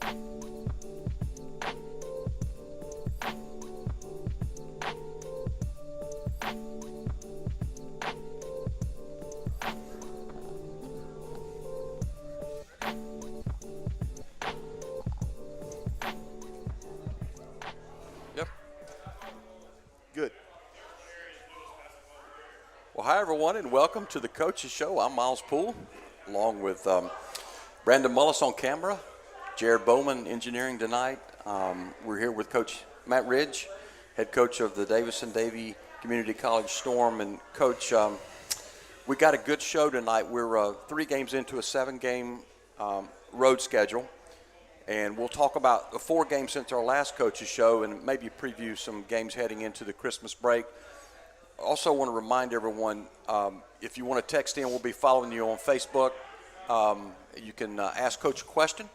Yep. Good. Well, hi, everyone, and welcome to the Coaches Show. I'm Miles Poole, along with Brandon Mullis on camera, Jared Bowman engineering tonight. We're here with Coach Matt Ridge, head coach of the Davidson-Davie Community College Storm. And, Coach, we got a good show tonight. We're 3 games into a 7-game road schedule. And we'll talk about the 4 games since our last Coaches Show and maybe preview some games heading into the Christmas break. Also want to remind everyone, if you want to text in, we'll be following you on Facebook. You can ask Coach a question,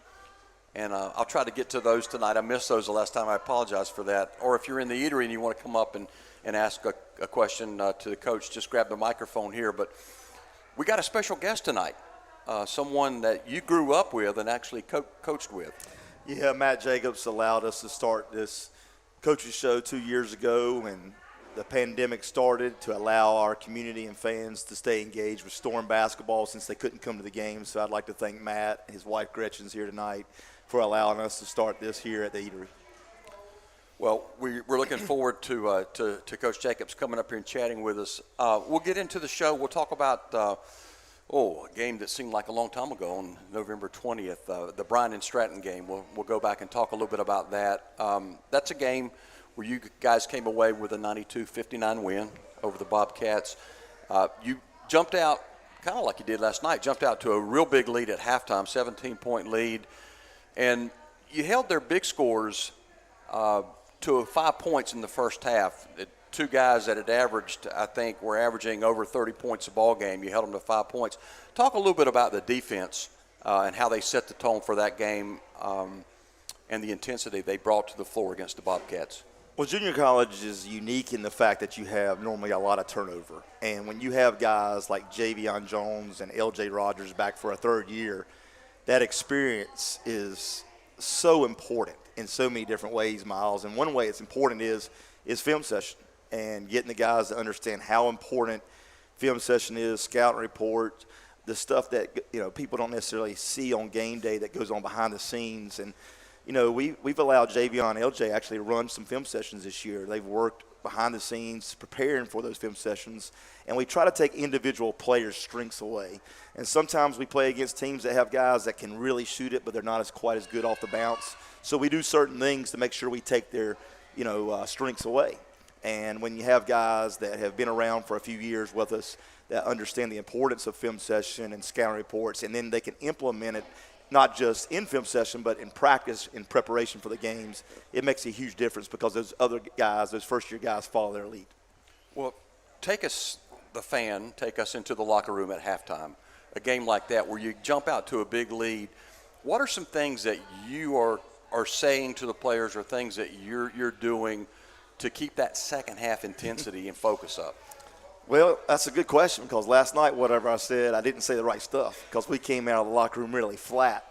and I'll try to get to those tonight. I missed those the last time. I apologize for that. Or if you're in the Eatery and you want to come up and ask a question to the coach, just grab the microphone here. But we got a special guest tonight, someone that you grew up with and actually coached with. Yeah, Matt Jacobs allowed us to start this Coaches Show 2 years ago, and the pandemic started to allow our community and fans to stay engaged with Storm basketball since they couldn't come to the game. So I'd like to thank Matt and his wife Gretchen's here tonight for allowing us to start this here at the Eatery. Well, we're looking forward to Coach Jacobs coming up here and chatting with us. We'll get into the show. We'll talk about a game that seemed like a long time ago on November 20th, the Bryan and Stratton game. We'll go back and talk a little bit about that. That's a game where you guys came away with a 92-59 win over the Bobcats. You jumped out, kind of like you did last night, jumped out to a real big lead at halftime, 17-point lead. And you held their big scores to 5 points in the first half. The 2 guys that had averaged, I think, were averaging over 30 points a ball game. You held them to 5 points. Talk a little bit about the defense and how they set the tone for that game and the intensity they brought to the floor against the Bobcats. Well, junior college is unique in the fact that you have normally a lot of turnover. And when you have guys like Javion Jones and L.J. Rogers back for a 3rd year, that experience is so important in so many different ways, Miles. And one way it's important is film session and getting the guys to understand how important film session is, scouting report, the stuff that people don't necessarily see on game day that goes on behind the scenes. And we've allowed Javion and LJ actually to run some film sessions this year. They've worked behind the scenes preparing for those film sessions, and we try to take individual players' strengths away. And sometimes we play against teams that have guys that can really shoot it, but they're not quite as good off the bounce. So we do certain things to make sure we take their strengths away. And when you have guys that have been around for a few years with us that understand the importance of film session and scouting reports, and then they can implement it not just in film session, but in practice, in preparation for the games, it makes a huge difference because those other guys, those first-year guys, follow their lead. Well, take us into the locker room at halftime. A game like that where you jump out to a big lead, what are some things that you are saying to the players or things that you're doing to keep that second half intensity and focus up? Well, that's a good question because last night, whatever I said, I didn't say the right stuff because we came out of the locker room really flat.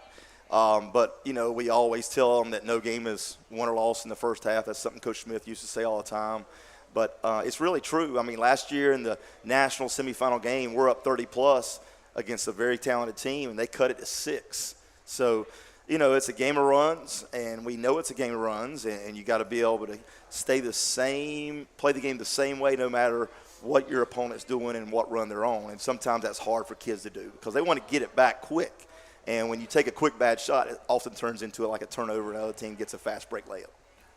But we always tell them that no game is won or lost in the first half. That's something Coach Smith used to say all the time. But it's really true. I mean, last year in the national semifinal game, we're up 30-plus against a very talented team, and they cut it to 6. So, it's a game of runs, and we know it's a game of runs, and you got to be able to play the game the same way no matter what your opponent's doing and what run they're on. And sometimes that's hard for kids to do because they want to get it back quick. And when you take a quick bad shot, it often turns into like a turnover and the other team gets a fast break layup.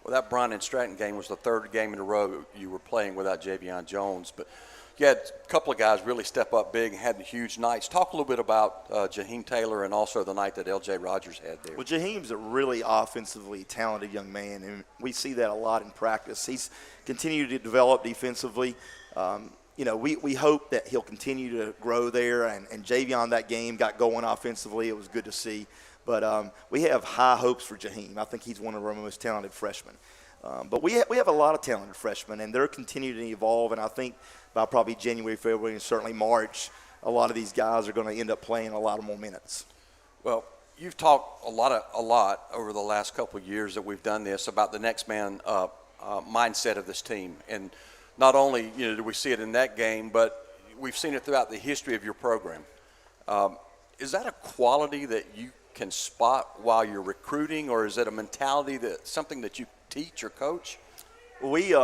Well, that Bryan and Stratton game was the 3rd game in a row you were playing without Javion Jones. But you had a couple of guys really step up big and had huge nights. Talk a little bit about Jaheim Taylor and also the night that L.J. Rogers had there. Well, Jaheim's a really offensively talented young man, and we see that a lot in practice. He's continued to develop defensively. We hope that he'll continue to grow there, and Javion that game got going offensively. It was good to see. But we have high hopes for Jaheim. I think he's one of our most talented freshmen. But we have a lot of talented freshmen, and they're continuing to evolve, and I think by probably January, February, and certainly March, a lot of these guys are going to end up playing a lot of more minutes. Well, you've talked a lot over the last couple of years that we've done this about the next man up mindset of this team, and not only do we see it in that game, but we've seen it throughout the history of your program. Is that a quality that you can spot while you're recruiting, or is it a mentality that something that you teach or coach? We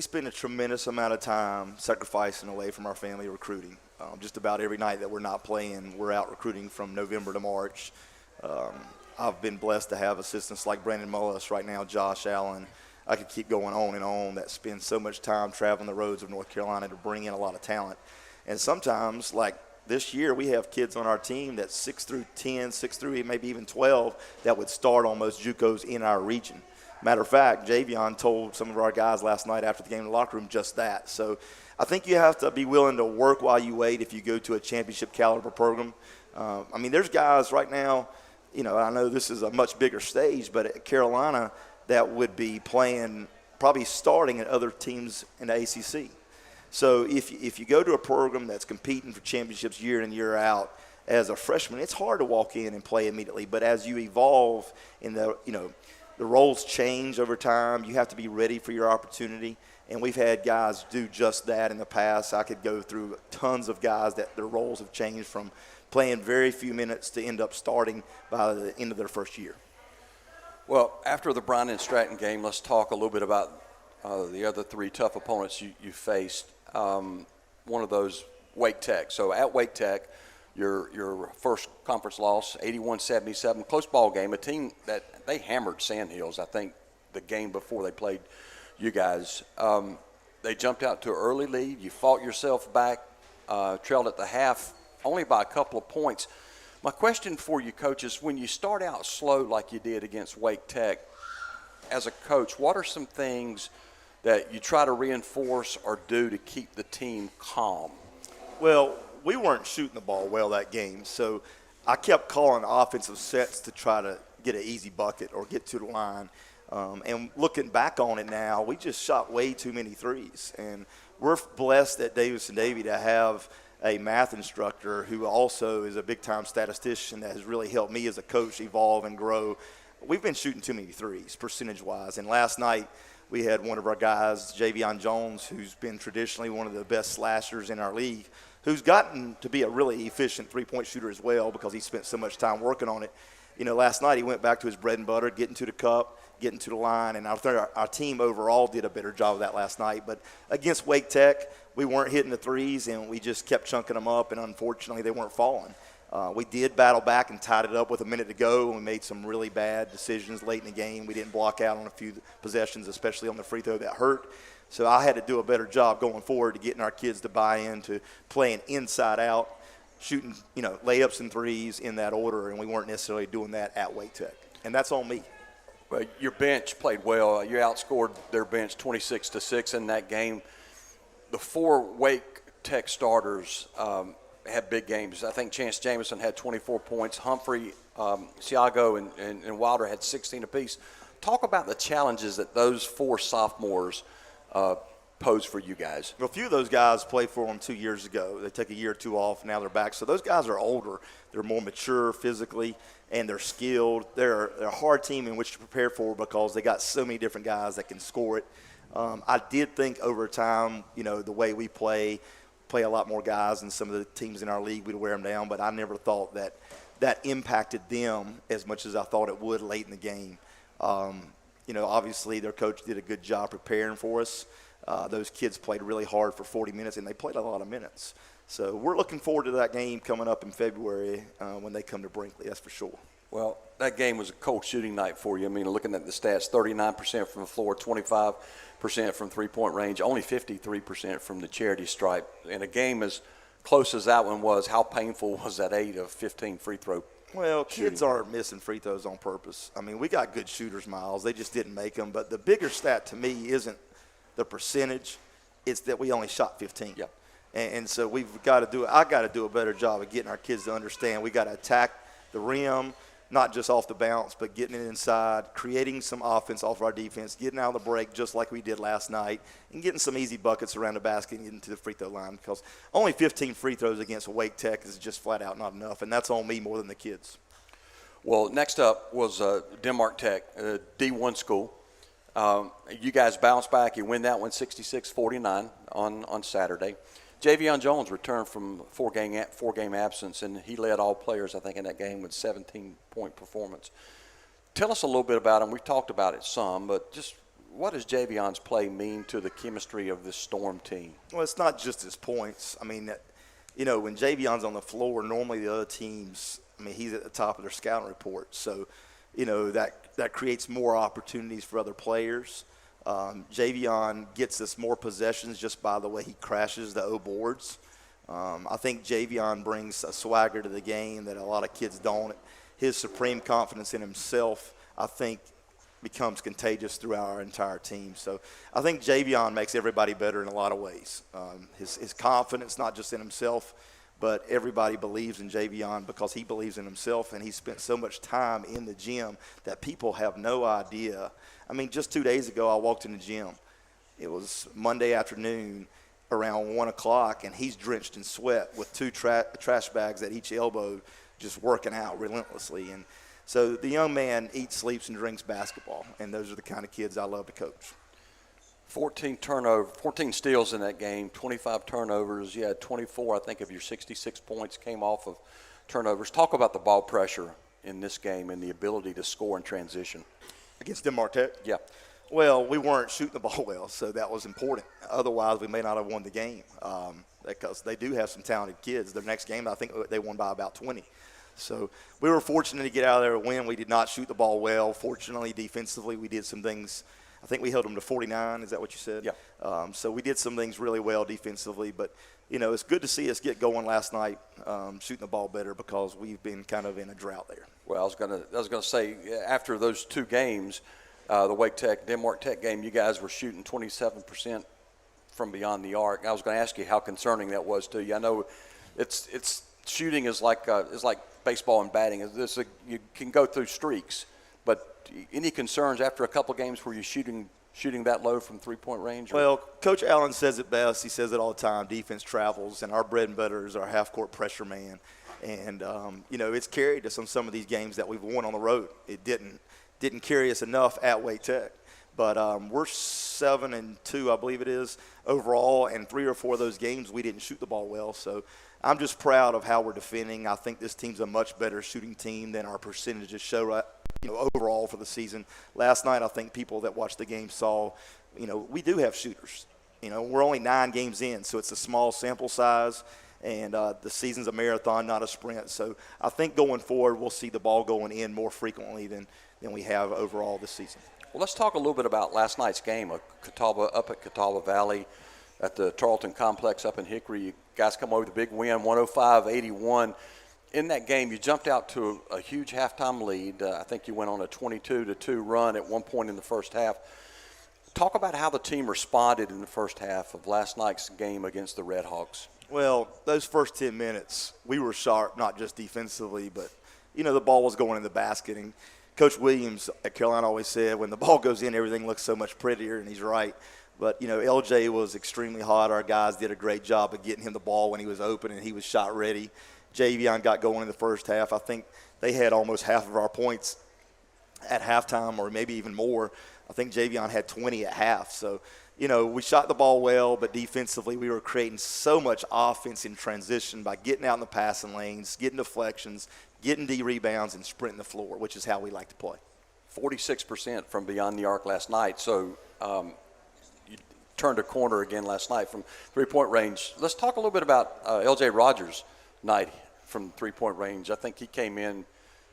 spend a tremendous amount of time sacrificing away from our family recruiting. Just about every night that we're not playing, we're out recruiting from November to March. I've been blessed to have assistants like Brandon Mullis right now, Josh Allen. I could keep going on and on, that spend so much time traveling the roads of North Carolina to bring in a lot of talent. And sometimes, like this year, we have kids on our team that's 6 through 10, 6 through maybe even 12 that would start on most JUCOs in our region. Matter of fact, Javion told some of our guys last night after the game in the locker room just that. So I think you have to be willing to work while you wait if you go to a championship caliber program. I mean, there's guys right now, I know this is a much bigger stage, but at Carolina that would be playing, probably starting at other teams in the ACC. So if you go to a program that's competing for championships year in and year out, as a freshman, it's hard to walk in and play immediately. But as you evolve in the roles change over time, you have to be ready for your opportunity. And we've had guys do just that in the past. I could go through tons of guys that their roles have changed from playing very few minutes to end up starting by the end of their first year. Well, after the Bryan and Stratton game, let's talk a little bit about the other three tough opponents you faced. One of those, Wake Tech. So at Wake Tech, your first conference loss, 81-77, close ball game, a team that they hammered Sandhills, I think, the game before they played you guys. They jumped out to an early lead. You fought yourself back, trailed at the half only by a couple of points. My question for you, Coach, is when you start out slow like you did against Wake Tech, as a coach, what are some things that you try to reinforce or do to keep the team calm? Well, we weren't shooting the ball well that game, so I kept calling offensive sets to try to get an easy bucket or get to the line. And looking back on it now, we just shot way too many threes. And we're blessed at Davidson-Davie to have a math instructor who also is a big-time statistician that has really helped me as a coach evolve and grow. We've been shooting too many threes, percentage-wise. And last night we had one of our guys, Javion Jones, who's been traditionally one of the best slashers in our league, who's gotten to be a really efficient three-point shooter as well because he spent so much time working on it. Last night he went back to his bread and butter, getting to the cup, getting to the line, and I think our team overall did a better job of that last night. But against Wake Tech, we weren't hitting the threes, and we just kept chunking them up, and unfortunately they weren't falling. We did battle back and tied it up with a minute to go, and we made some really bad decisions late in the game. We didn't block out on a few possessions, especially on the free throw that hurt. So I had to do a better job going forward to getting our kids to buy into playing inside out, shooting, layups and threes in that order, and we weren't necessarily doing that at Wake Tech. And that's on me. Well, your bench played well. You outscored their bench 26-6 in that game. The four Wake Tech starters had big games. I think Chance Jamison had 24 points. Humphrey, Siago, and Wilder had 16 apiece. Talk about the challenges that those four sophomores pose for you guys. Well, a few of those guys played for them 2 years ago. They took a year or two off, now they're back. So those guys are older. They're more mature physically, and they're skilled. They're a hard team in which to prepare for because they got so many different guys that can score it. I did think over time, the way we play a lot more guys than some of the teams in our league, we'd wear them down, but I never thought that impacted them as much as I thought it would late in the game. Obviously their coach did a good job preparing for us. Those kids played really hard for 40 minutes, and they played a lot of minutes. So we're looking forward to that game coming up in February when they come to Brinkley, that's for sure. Well, that game was a cold shooting night for you. I mean, looking at the stats, 39% from the floor, 25% from three-point range, only 53% from the charity stripe. In a game as close as that one was, how painful was that 8 of 15 free throw? Well, kids aren't missing free throws on purpose. I mean, we got good shooters, Miles. They just didn't make them. But the bigger stat to me isn't the percentage. It's that we only shot 15. Yep. And so we've got to do – I got to do a better job of getting our kids to understand we got to attack the rim, not just off the bounce, but getting it inside, creating some offense off of our defense, getting out of the break just like we did last night, and getting some easy buckets around the basket and getting to the free throw line because only 15 free throws against Wake Tech is just flat out not enough, and that's on me more than the kids. Well, next up was Denmark Tech, D1 school. You guys bounced back. You win that one 66-49 on Saturday. Javion Jones returned from four-game absence, and he led all players, I think, in that game with 17-point performance. Tell us a little bit about him. We've talked about it some, but just what does Javion's play mean to the chemistry of this Storm team? Well, it's not just his points. I mean, you know, when Javion's on the floor, normally the other teams, I mean, he's at the top of their scouting report. So, you know, that creates more opportunities for other players. Javion gets us more possessions just by the way he crashes the O boards. I think Javion brings a swagger to the game that a lot of kids don't. His supreme confidence in himself, I think, becomes contagious throughout our entire team. So I think Javion makes everybody better in a lot of ways. His confidence, not just in himself, but everybody believes in Javion because he believes in himself, and he spent so much time in the gym that people have no idea. I mean, just 2 days ago, I walked in the gym. It was Monday afternoon around 1 o'clock, and he's drenched in sweat with two trash bags at each elbow, just working out relentlessly. And so the young man eats, sleeps, and drinks basketball, and those are the kind of kids I love to coach. 14 steals in that game, 25 turnovers. You had 24, I think, of your 66 points came off of turnovers. Talk about the ball pressure in this game and the ability to score in transition. Against Denmark Tech? Yeah. Well, we weren't shooting the ball well, so that was important. Otherwise, we may not have won the game because they do have some talented kids. Their next game, I think they won by about 20. So we were fortunate to get out of there and win. We did not shoot the ball well. Fortunately, defensively, we did some things. I think we held them to 49. Is that what you said? Yeah. So we did some things really well defensively. But, you know, it's good to see us get going last night, shooting the ball better because we've been kind of in a drought there. Well, I was gonna say after those two games, the Denmark Tech game, you guys were shooting 27% from beyond the arc. I was going to ask you how concerning that was to you. I know it's shooting is like baseball and batting. You can go through streaks, but any concerns after a couple games where you're shooting that low from three-point range? Well, Coach Allen says it best. He says it all the time. Defense travels, and our bread and butter is our half-court pressure man. And, you know, it's carried us on some of these games that we've won on the road. It didn't carry us enough at Wake Tech. But we're 7-2, I believe it is, overall, and 3 or 4 of those games we didn't shoot the ball well. So I'm just proud of how we're defending. I think this team's a much better shooting team than our percentages show, you know, overall for the season. Last night, I think people that watched the game saw, you know, we do have shooters. You know, we're only 9 games in, so it's a small sample size. And the season's a marathon, not a sprint. So I think going forward, we'll see the ball going in more frequently than we have overall this season. Well, let's talk a little bit about last night's game up at Catawba Valley at the Tarleton Complex up in Hickory. You guys come over with a big win, 105-81. In that game, you jumped out to a huge halftime lead. I think you went on a 22-2 run at one point in the first half. Talk about how the team responded in the first half of last night's game against the Red Hawks. Well, those first 10 minutes, we were sharp, not just defensively, but, you know, the ball was going in the basket. And Coach Williams at Carolina always said, when the ball goes in, everything looks so much prettier, and he's right. But, you know, LJ was extremely hot. Our guys did a great job of getting him the ball when he was open, and he was shot ready. Javion got going in the first half. I think they had almost half of our points at halftime, or maybe even more. I think Javion had 20 at half. So, you know, we shot the ball well, but defensively we were creating so much offense in transition by getting out in the passing lanes, getting deflections, getting D rebounds, and sprinting the floor, which is how we like to play. 46% from beyond the arc last night. So you turned a corner again last night from three-point range. Let's talk a little bit about L.J. Rogers' night from three-point range. I think he came in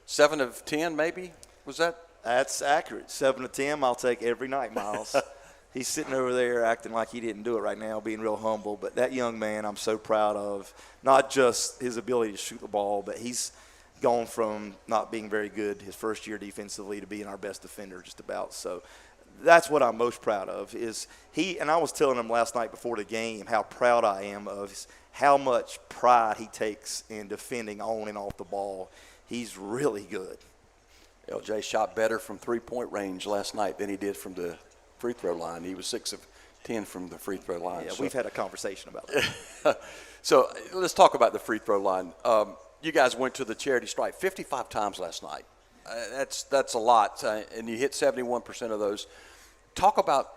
7 of 10 maybe. Was that? That's accurate. 7 of 10 I'll take every night, Miles. He's sitting over there acting like he didn't do it right now, being real humble. But that young man I'm so proud of, not just his ability to shoot the ball, but he's gone from not being very good his first year defensively to being our best defender just about. So that's what I'm most proud of is he – and I was telling him last night before the game how proud I am of how much pride he takes in defending on and off the ball. He's really good. LJ shot better from three-point range last night than he did from the free throw line. He was 6 of 10 from the free throw line. Yeah, we've had a conversation about that. So let's talk about the free throw line. You guys went to the charity stripe 55 times last night. That's a lot, and you hit 71% of those. Talk about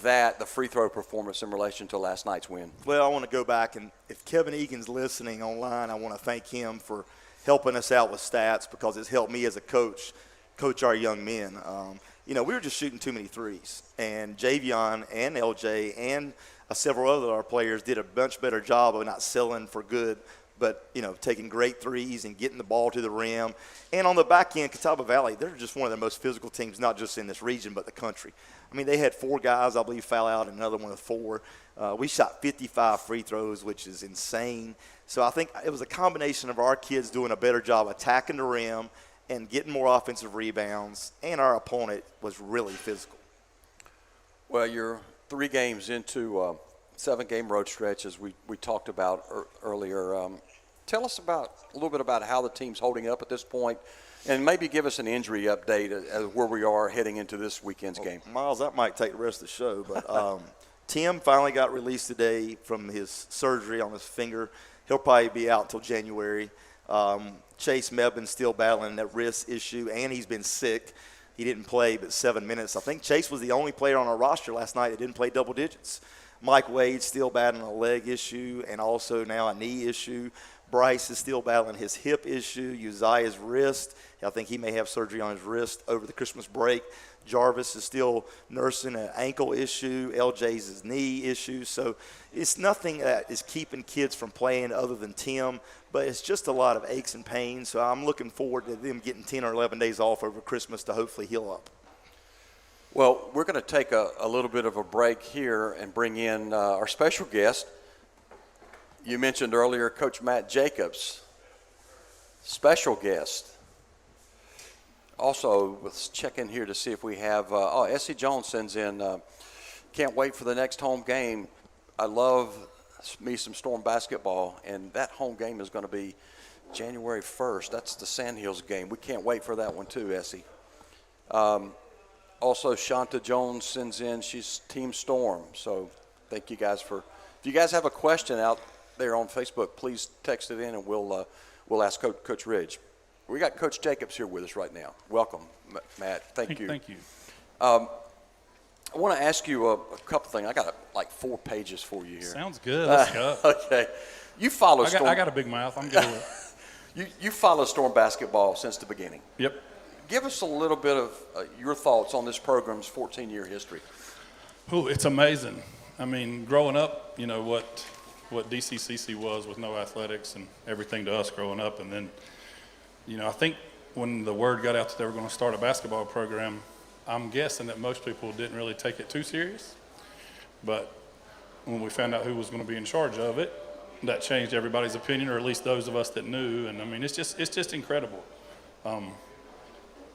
that, the free throw performance in relation to last night's win. Well, I want to go back, and if Kevin Egan's listening online, I want to thank him for helping us out with stats because it's helped me as a coach our young men. We were just shooting too many threes, and Javion and LJ and several other our players did a much better job of not selling for good, but, taking great threes and getting the ball to the rim. And on the back end, Catawba Valley, they're just one of the most physical teams, not just in this region, but the country. I mean, they had 4 guys, I believe, foul out, and another one with 4. We shot 55 free throws, which is insane. So I think it was a combination of our kids doing a better job attacking the rim and getting more offensive rebounds, and our opponent was really physical. Well, you're 3 games into 7-game road stretch, as we talked about earlier. Tell us a little bit about how the team's holding up at this point, and maybe give us an injury update as where we are heading into this weekend's game. Miles, that might take the rest of the show, but Tim finally got released today from his surgery on his finger. He'll probably be out until January. Chase Mebin's still battling that wrist issue, and he's been sick. He didn't play but 7 minutes. I think Chase was the only player on our roster last night that didn't play double digits. Mike Wade's still battling a leg issue and also now a knee issue. Bryce is still battling his hip issue. Uzziah's wrist. I think he may have surgery on his wrist over the Christmas break. Jarvis is still nursing an ankle issue. LJ's his knee issue. So it's nothing that is keeping kids from playing other than Tim, but it's just a lot of aches and pains. So I'm looking forward to them getting 10 or 11 days off over Christmas to hopefully heal up. Well, we're going to take a little bit of a break here and bring in our special guest. You mentioned earlier Coach Matt Jacobs, special guest. Also, let's check in here to see if we have Essie Jones sends in, can't wait for the next home game. I love me some Storm basketball, and that home game is going to be January 1st. That's the Sandhills game. We can't wait for that one too, Essie. Also, Shanta Jones sends in, she's Team Storm. So thank you guys for, if you guys have a question out there on Facebook, please text it in and we'll ask Coach Ridge. We got Coach Jacobs here with us right now. Welcome, Matt. Thank you. Thank you. I want to ask you a couple things. I got like 4 pages for you here. Sounds good. Let's go. Okay. You follow Storm. I got a big mouth. I'm good with it. You follow Storm basketball since the beginning. Yep. Give us a little bit of your thoughts on this program's 14-year history. Oh, it's amazing. I mean, growing up, what DCCC was with no athletics and everything to us growing up. And then, I think when the word got out that they were going to start a basketball program, I'm guessing that most people didn't really take it too serious. But when we found out who was going to be in charge of it, that changed everybody's opinion, or at least those of us that knew. And I mean, it's just incredible.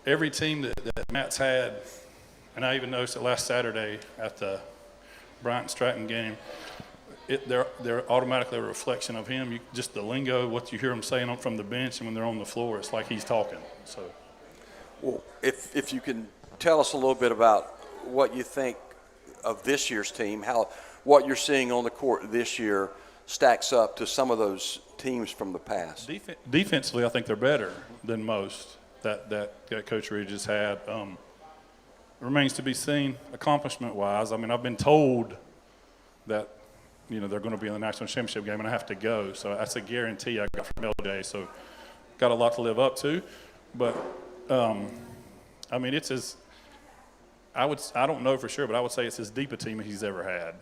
Every team that Matt's had, and I even noticed it last Saturday at the Bryant-Stratton game, they're automatically a reflection of him. Just the lingo, what you hear him saying from the bench, and when they're on the floor, it's like he's talking. So, well, if you can tell us a little bit about what you think of this year's team, how what you're seeing on the court this year stacks up to some of those teams from the past. Defensively, I think they're better than most that Coach Ridge has had. Remains to be seen accomplishment-wise. I mean, I've been told that they're going to be in the national championship game, and I have to go. So that's a guarantee I got from LJ. So got a lot to live up to. But I mean, it's I don't know for sure, but I would say it's as deep a team as he's ever had.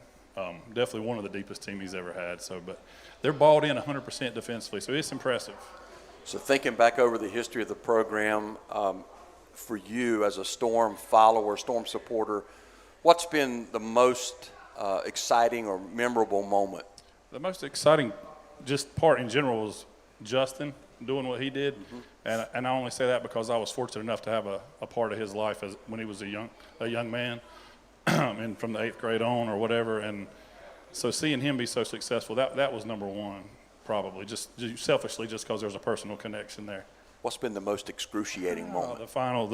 Definitely one of the deepest teams he's ever had. So, but they're balled in 100% defensively, so it's impressive. So thinking back over the history of the program, for you as a Storm follower, Storm supporter, what's been the most exciting or memorable moment? The most exciting just part in general was Justin doing what he did. Mm-hmm. And I only say that because I was fortunate enough to have a part of his life when he was a young man and from the 8th grade on or whatever. And so seeing him be so successful, that was number one, probably, just selfishly, just because there's a personal connection there. What's been the most excruciating moment? The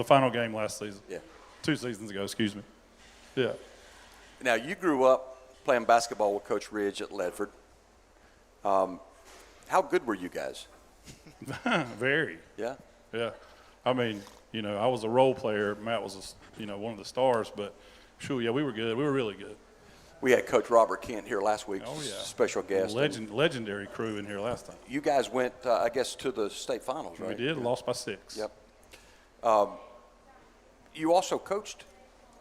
final game last season. Yeah. 2 seasons ago, excuse me. Yeah. Now, you grew up playing basketball with Coach Ridge at Ledford. How good were you guys? Very. Yeah? Yeah. I mean, you know, I was a role player. Matt was, one of the stars. But, sure, yeah, we were good. We were really good. We had Coach Robert Kent here last week. Oh, yeah. Special guest. Legendary crew in here last time. You guys went, I guess, to the state finals, right? We did. Lost by 6. Yep. You also coached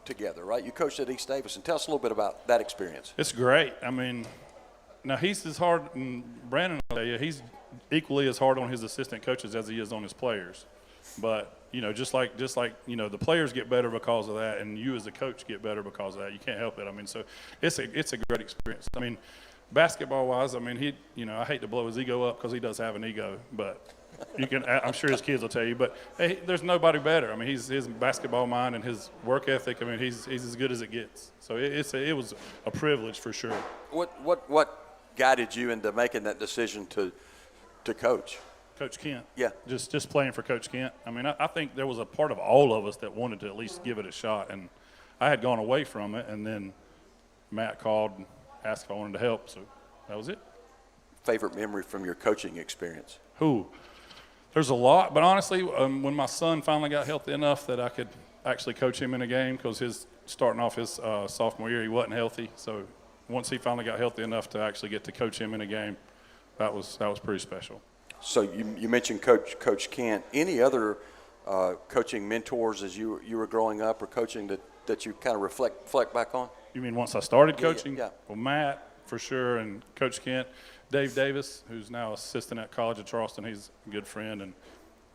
together, right? You coached at East Davidson. Tell us a little bit about that experience. It's great. I mean, now he's as hard, and Brandon will tell you, he's equally as hard on his assistant coaches as he is on his players. But, just like the players get better because of that, and you as a coach get better because of that. You can't help it. I mean, so it's a great experience. I mean, basketball-wise, I mean, I hate to blow his ego up because he does have an ego, but I'm sure his kids will tell you. But hey, there's nobody better. I mean, his basketball mind and his work ethic. I mean, he's as good as it gets. So it was a privilege for sure. What guided you into making that decision to coach? Coach Kent. Yeah. Just playing for Coach Kent. I mean, I think there was a part of all of us that wanted to at least give it a shot, and I had gone away from it, and then Matt called and asked if I wanted to help, so that was it. Favorite memory from your coaching experience? There's a lot, but honestly, when my son finally got healthy enough that I could actually coach him in a game, because starting off his sophomore year, he wasn't healthy. So once he finally got healthy enough to actually get to coach him in a game, that was pretty special. So you mentioned Coach Kent. Any other coaching mentors as you were growing up or coaching that you kind of reflect back on? You mean once I started coaching? Yeah. Well, Matt, for sure, and Coach Kent. Dave Davis, who's now assistant at College of Charleston, he's a good friend, and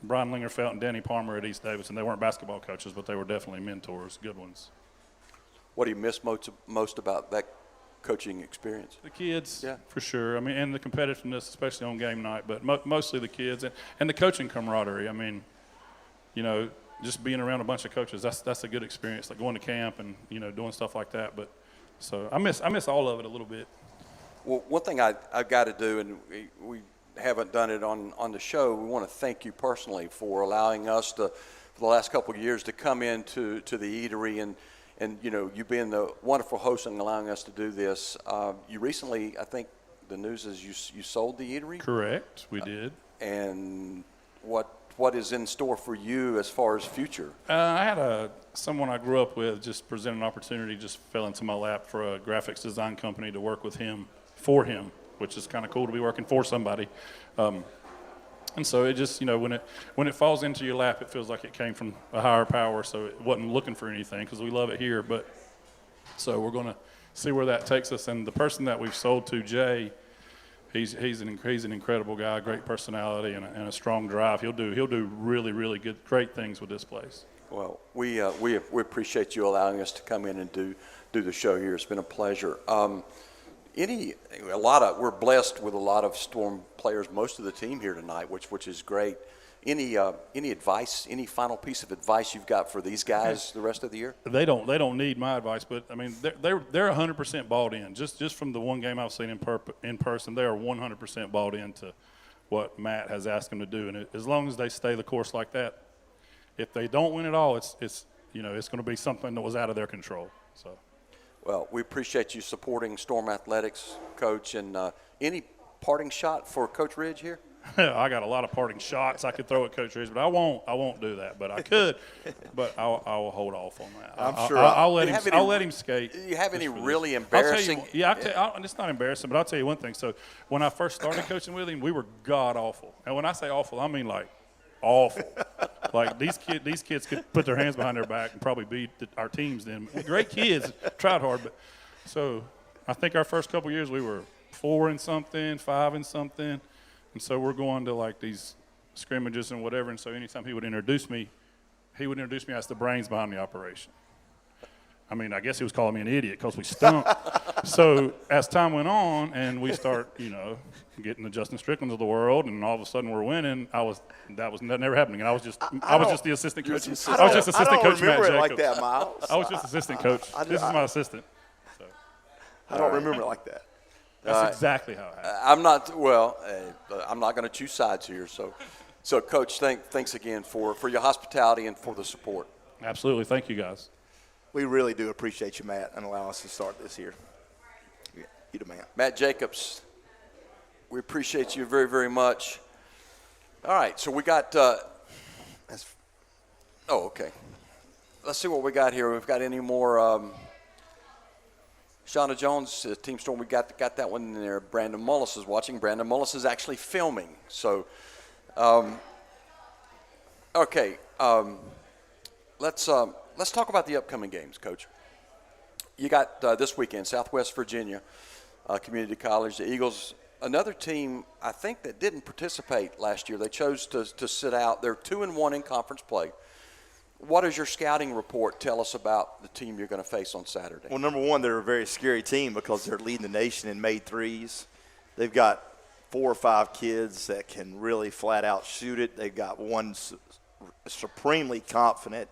Brian Lingerfeld and Danny Palmer at East Davidson. They weren't basketball coaches, but they were definitely mentors, good ones. What do you miss most about that coaching experience? The kids, yeah, for sure. I mean, and the competitiveness, especially on game night, but mostly the kids and the coaching camaraderie. I mean, just being around a bunch of coaches, that's a good experience, like going to camp and, doing stuff like that. But so I miss all of it a little bit. Well, one thing I've got to do, and we haven't done it on the show, we want to thank you personally for allowing us for the last couple of years to come into the Eatery and you being the wonderful host and allowing us to do this. You recently, I think the news is you sold the Eatery? Correct, we did. And what is in store for you as far as future? I had someone I grew up with just present an opportunity, just fell into my lap for a graphics design company to work with him, for him, which is kind of cool to be working for somebody. And so it just, when it falls into your lap, it feels like it came from a higher power, so it wasn't looking for anything because we love it here. But so we're going to see where that takes us. And the person that we've sold to, Jay, he's an incredible guy, great personality, and a strong drive. He'll do really, really great things with this place. Well, we appreciate you allowing us to come in and do the show here. It's been a pleasure. We're blessed with a lot of Storm players, most of the team here tonight, which is great. Any advice, any final piece of advice you've got for these guys the rest of the year? They don't need my advice, but I mean they're 100% bought in. Just from the one game I've seen in person, they are 100% bought into what Matt has asked them to do, and as long as they stay the course like that, if they don't win it all, it's going to be something that was out of their control. So. Well, we appreciate you supporting Storm Athletics, Coach. And any parting shot for Coach Ridge here? I got a lot of parting shots I could throw at Coach Ridge, but I won't do that. But I could, but I'll hold off on that. I'm sure. I'll let him skate. Do you have any really embarrassing? It's not embarrassing, but I'll tell you one thing. So when I first started coaching with him, we were god awful. And when I say awful, I mean like awful. Like these kids could put their hands behind their back and probably beat our teams. Then great kids, tried hard, but so I think our first couple years we were 4 and something, 5 and something, and so we're going to like these scrimmages and whatever. And so anytime he would introduce me as the brains behind the operation. I mean, I guess he was calling me an idiot because we stunk. So as time went on and we start, getting the Justin Stricklands of the world, and all of a sudden we're winning, that never happening. And I was just the assistant coach. I was just assistant coach Matt Jacobs. Like that, Miles. I was just assistant coach. This is my assistant. So. I don't remember it like that. That's exactly how it happened. I'm not going to choose sides here. So Coach, thanks again for your hospitality and for the support. Absolutely. Thank you, guys. We really do appreciate you, Matt, and allowing us to start this here. You the man. Matt Jacobs, we appreciate you very, very much. All right, so we got Oh, okay. Let's see what we got here. We've got any more Shauna Jones, Team Storm. We got that one in there. Brandon Mullis is watching. Brandon Mullis is actually filming. So, okay. Let's talk about the upcoming games, Coach. You got this weekend, Southwest Virginia Community College. The Eagles, another team I think that didn't participate last year. They chose to sit out. They're 2-1 in conference play. What does your scouting report tell us about the team you're going to face on Saturday? Well, number one, they're a very scary team because they're leading the nation in made threes. They've got 4 or 5 kids that can really flat out shoot it. They've got one supremely confident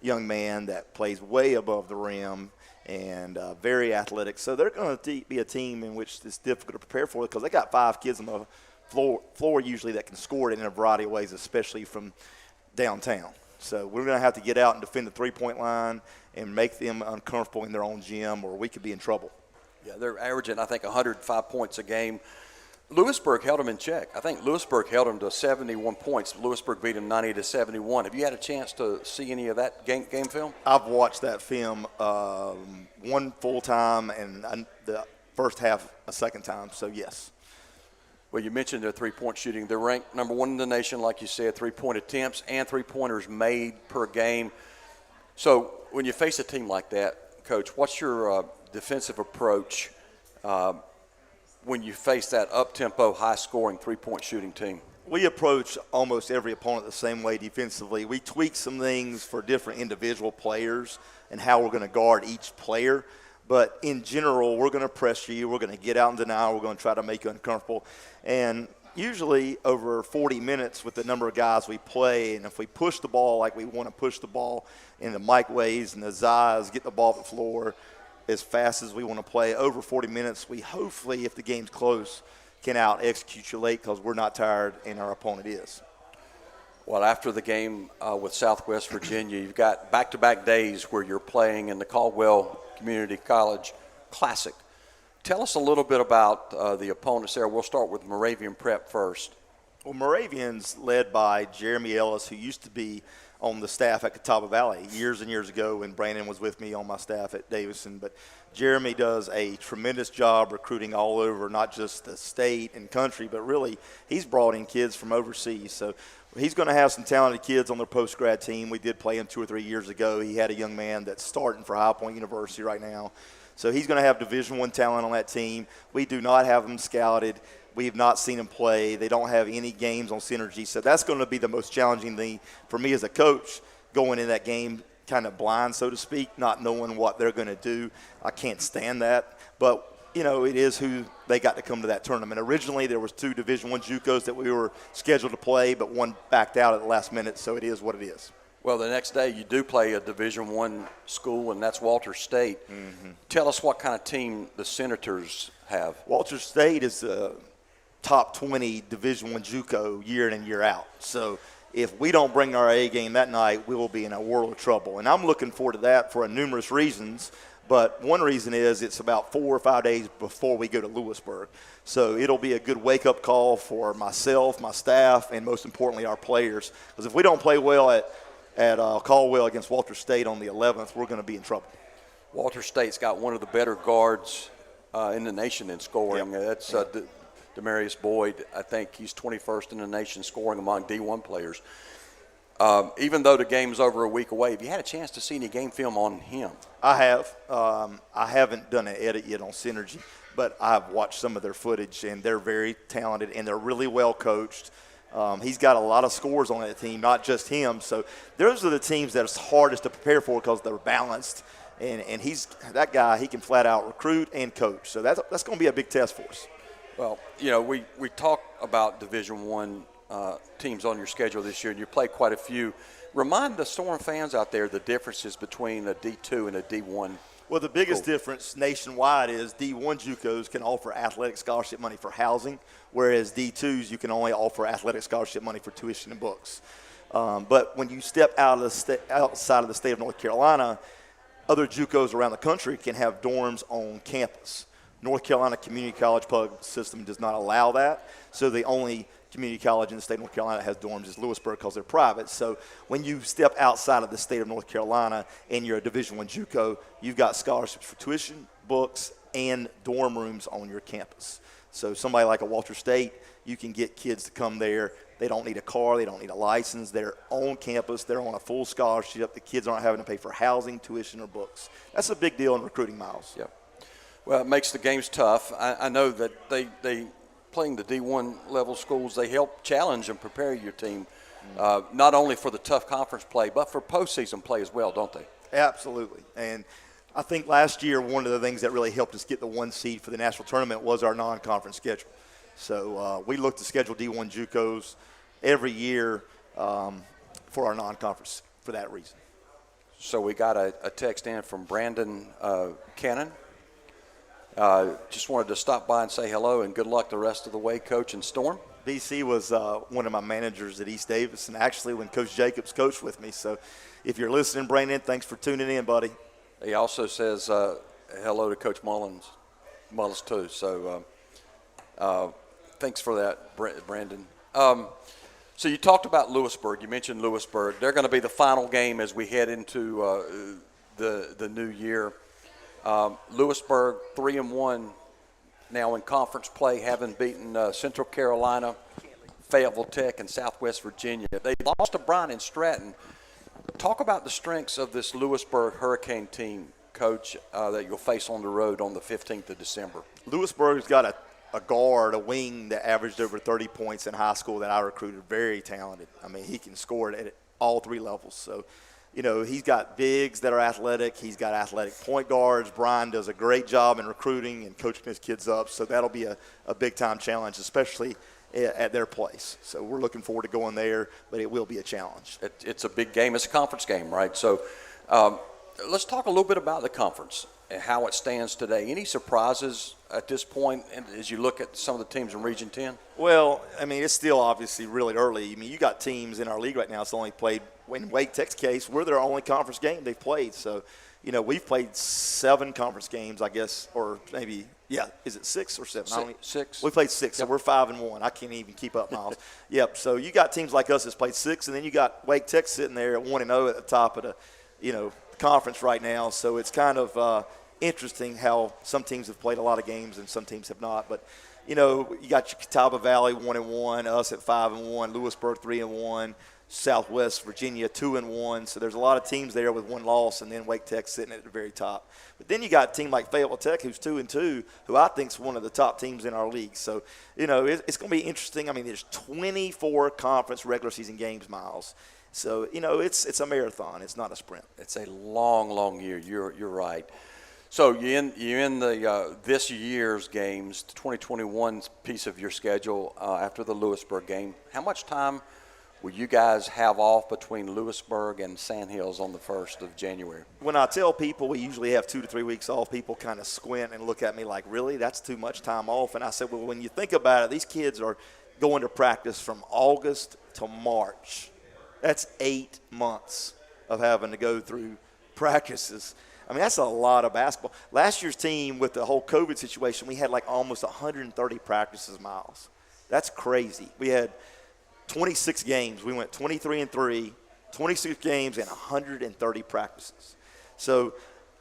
young man that plays way above the rim and very athletic. So they're going to be a team in which it's difficult to prepare for because they got 5 kids on the floor usually that can score it in a variety of ways, especially from downtown. So we're going to have to get out and defend the three-point line and make them uncomfortable in their own gym, or we could be in trouble. Yeah, they're averaging, I think, 105 points a game. Lewisburg held them in check. I think Lewisburg held them to 71 points. Lewisburg beat them 90-71. Have you had a chance to see any of that game film? I've watched that film one full time and the first half a second time, so yes. Well, you mentioned their three-point shooting. They're ranked number 1 in the nation, like you said, three-point attempts and three-pointers made per game. So when you face a team like that, Coach, what's your defensive approach when you face that up-tempo, high-scoring three-point shooting team? We approach almost every opponent the same way defensively. We tweak some things for different individual players and how we're going to guard each player. But in general, we're going to pressure you. We're going to get out and deny. We're going to try to make you uncomfortable. And usually over 40 minutes with the number of guys we play, and if we push the ball like we want to push the ball in the Mike Ways and the Zais, get the ball to the floor as fast as we want to play, over 40 minutes, we hopefully, if the game's close, can out-execute you late because we're not tired and our opponent is. Well, after the game with Southwest Virginia, you've got back-to-back days where you're playing in the Caldwell Community College Classic. Tell us a little bit about the opponents there. We'll start with Moravian Prep first. Well, Moravian's led by Jeremy Ellis, who used to be on the staff at Catawba Valley years and years ago when Brandon was with me on my staff at Davidson. But Jeremy does a tremendous job recruiting all over, not just the state and country, but really he's brought in kids from overseas. So he's going to have some talented kids on their post-grad team. We did play him 2 or 3 years ago. He had a young man that's starting for High Point University right now. So he's going to have Division I talent on that team. We do not have them scouted. We have not seen them play. They don't have any games on Synergy. So that's going to be the most challenging thing for me as a coach, going in that game kind of blind, so to speak, not knowing what they're going to do. I can't stand that. But, you know, it is who they got to come to that tournament. Originally, there was 2 Division I JUCOs that we were scheduled to play, but one backed out at the last minute, so it is what it is. Well, the next day you do play a Division I school, and that's Walter State. Mm-hmm. Tell us what kind of team the Senators have. Walter State is a top 20 Division I JUCO year in and year out. So if we don't bring our A game that night, we will be in a world of trouble. And I'm looking forward to that for numerous reasons. But one reason is it's about 4 or 5 days before we go to Lewisburg. So it'll be a good wake-up call for myself, my staff, and most importantly our players. Because if we don't play well at Caldwell against Walter State on the 11th, we're going to be in trouble. Walter State's got one of the better guards in the nation in scoring. Yep. That's Demarius Boyd. I think he's 21st in the nation scoring among D1 players. Even though the game's over a week away, have you had a chance to see any game film on him? I have. I haven't done an edit yet on Synergy, but I've watched some of their footage, and they're very talented, and they're really well coached. He's got a lot of scores on that team, not just him. So those are the teams that's hardest to prepare for because they're balanced. And he's that guy, he can flat out recruit and coach. So that's going to be a big test for us. Well, you know, we talk about Division I teams on your schedule this year, and you play quite a few. Remind the Storm fans out there the differences between a D2 and a D1. Well, the biggest difference nationwide is D1 JUCOs can offer athletic scholarship money for housing, whereas D2s you can only offer athletic scholarship money for tuition and books. But when you step outside of the state of North Carolina, other JUCOs around the country can have dorms on campus. North Carolina Community College public system does not allow that, so the only community college in the state of North Carolina that has dorms is Lewisburg because they're private. So when you step outside of the state of North Carolina and you're a Division I JUCO, you've got scholarships for tuition, books, and dorm rooms on your campus. So somebody like a Walter State, you can get kids to come there. They don't need a car. They don't need a license. They're on campus. They're on a full scholarship. The kids aren't having to pay for housing, tuition, or books. That's a big deal in recruiting, Miles. Yeah. Well, it makes the games tough. I know that they playing the D1 level schools, they help challenge and prepare your team, not only for the tough conference play, but for postseason play as well, don't they? Absolutely. And I think last year one of the things that really helped us get the 1 seed for the national tournament was our non-conference schedule. So we look to schedule D1 JUCOs every year for our non-conference for that reason. So we got a text in from Brandon Cannon. Just wanted to stop by and say hello and good luck the rest of the way, Coach and Storm. BC was one of my managers at East Davidson, actually, when Coach Jacobs coached with me. So if you're listening, Brandon, thanks for tuning in, buddy. He also says hello to Coach Mullis too. So thanks for that, Brandon. So you talked about Lewisburg. You mentioned Lewisburg. They're going to be the final game as we head into the new year. Lewisburg 3-1 now in conference play, having beaten Central Carolina, Fayetteville Tech, and Southwest Virginia. They lost to Bryan and Stratton. Talk about the strengths of this Lewisburg Hurricane team, Coach, that you'll face on the road on the 15th of December. Lewisburg's got a guard, a wing that averaged over 30 points in high school that I recruited, very talented. I mean, he can score at all 3 levels. So, you know, he's got bigs that are athletic. He's got athletic point guards. Brian does a great job in recruiting and coaching his kids up. So that'll be a big-time challenge, especially at their place. So we're looking forward to going there, but it will be a challenge. It's a big game. It's a conference game, right? So let's talk a little bit about the conference and how it stands today. Any surprises at this point as you look at some of the teams in Region 10? Well, I mean, it's still obviously really early. I mean, you got teams in our league right now that's only played, in Wake Tech's case, we're their only conference game they've played. So, you know, we've played 7 conference games, I guess, or maybe, is it 6 or 7? Six. We played 6, so we're 5-1. I can't even keep up, Miles. Yep, so you got teams like us that's played 6, and then you got Wake Tech sitting there at 1-0 at the top of the, conference right now. So it's kind of interesting how some teams have played a lot of games and some teams have not. But, you got your Catawba Valley 1-1, us at 5-1, Lewisburg 3-1, Southwest Virginia 2-1. So there's a lot of teams there with 1 loss, and then Wake Tech sitting at the very top. But then you got a team like Fayetteville Tech who's 2-2, who I think is one of the top teams in our league. So, it's going to be interesting. I mean, there's 24 conference regular season games, Miles. So, it's a marathon. It's not a sprint. It's a long, long year. You're right. So you're in the this year's games, the 2021 piece of your schedule after the Lewisburg game. How much time will you guys have off between Lewisburg and Sandhills on the 1st of January? When I tell people we usually have 2 to 3 weeks off, people kind of squint and look at me like, really? That's too much time off? And I said, well, when you think about it, these kids are going to practice from August to March. That's 8 months of having to go through practices. I mean, that's a lot of basketball. Last year's team, with the whole COVID situation, we had like almost 130 practices, Miles. That's crazy. We had 26 games. We went 23-3, 26 games, and 130 practices. So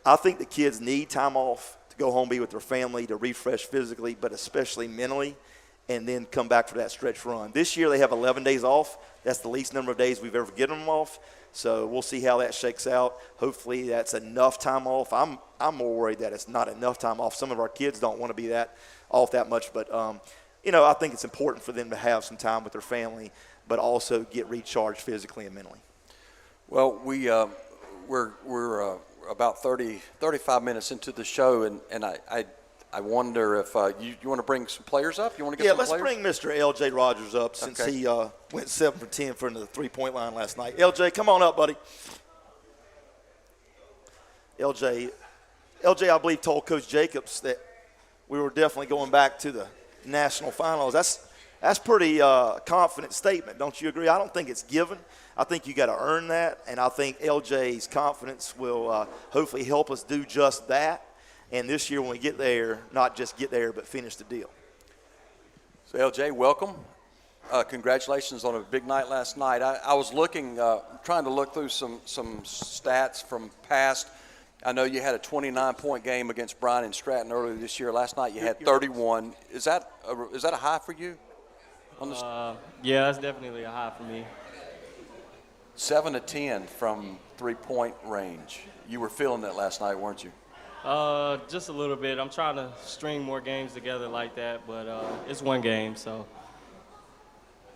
I think the kids need time off to go home, be with their family, to refresh physically, but especially mentally, and then come back for that stretch run. This year they have 11 days off. That's the least number of days we've ever given them off. So we'll see how that shakes out. Hopefully that's enough time off. I'm more worried that it's not enough time off. Some of our kids don't want to be off that much, but I think it's important for them to have some time with their family, but also get recharged physically and mentally. Well, we're about 35 minutes into the show, and I wonder if you want to bring some players up? You want to get some players? Yeah, let's bring Mr. L.J. Rogers up since he went 7 for 10 for the three-point line last night. L.J., come on up, buddy. L.J., I believe, told Coach Jacobs that we were definitely going back to the national finals. That's pretty confident statement, don't you agree? I don't think it's given. I think you got to earn that, and I think L.J.'s confidence will hopefully help us do just that. And this year when we get there, not just get there, but finish the deal. So, LJ, welcome. congratulations on a big night last night. I was looking, trying to look through some stats from past. I know you had a 29-point game against Bryan and Stratton earlier this year. Last night you had 31. Is that a high for you? Yeah, that's definitely a high for me. 7 of 10 from three-point range. You were feeling that last night, weren't you? Just a little bit. I'm trying to string more games together like that, but it's one game, so.